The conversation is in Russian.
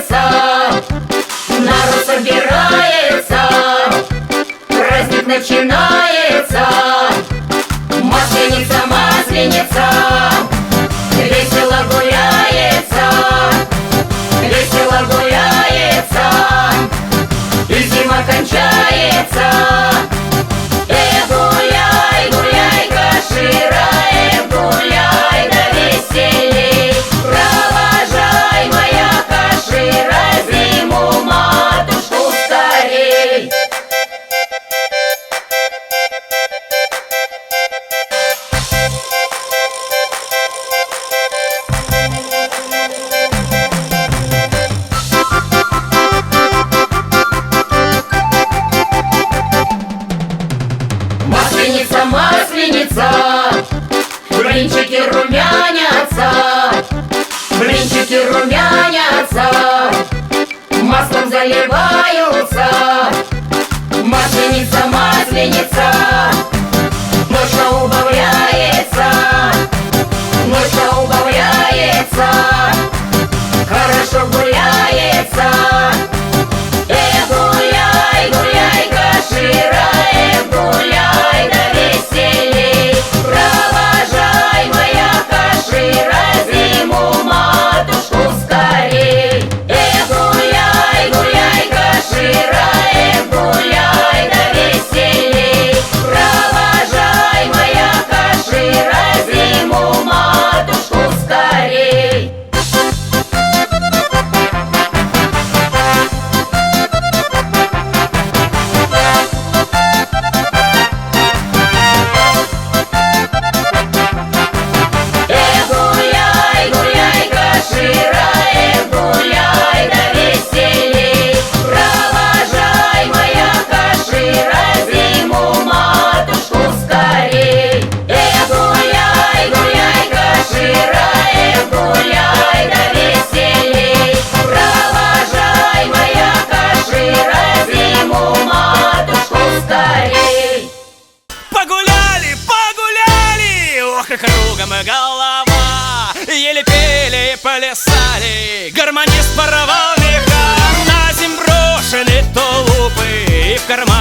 собирается, народ собирается, праздник начинается. Масленица, масленица, весело гуляется, весело гуляется, и зима кончается. Гуляй, гуляй, Кашира, гуляй, да веселей. Провожай, моя Кашира, зиму матушку скорей. Масленица, масленица, блинчики румянятся, блинчики румянятся, маслом заливаются. Масленица, масленица, ночью убавляется, ночью убавляется, хорошо гуляется. Гуляй, гуляй, Кашира, гуляй, да веселей. Провожай, моя Кашира, зиму матушку скорей. Гуляй, гуляй, Кашира, гуляй, да веселей. Провожай, моя Кашира, зиму матушку скорей. Гуляй, гуляй, Кашира, гуляй, да веселей. Провожай, моя Кашира, зиму матушку скорей. Гуляй, гуляй, Кашира, гуляй, да веселей. Провожай, моя Кашира, зиму матушку скорей. Погуляли, погуляли, ох, и кругом голова. Еле пели и плясали, гармонист порвал меха. На земь брошены тулупы, и в карман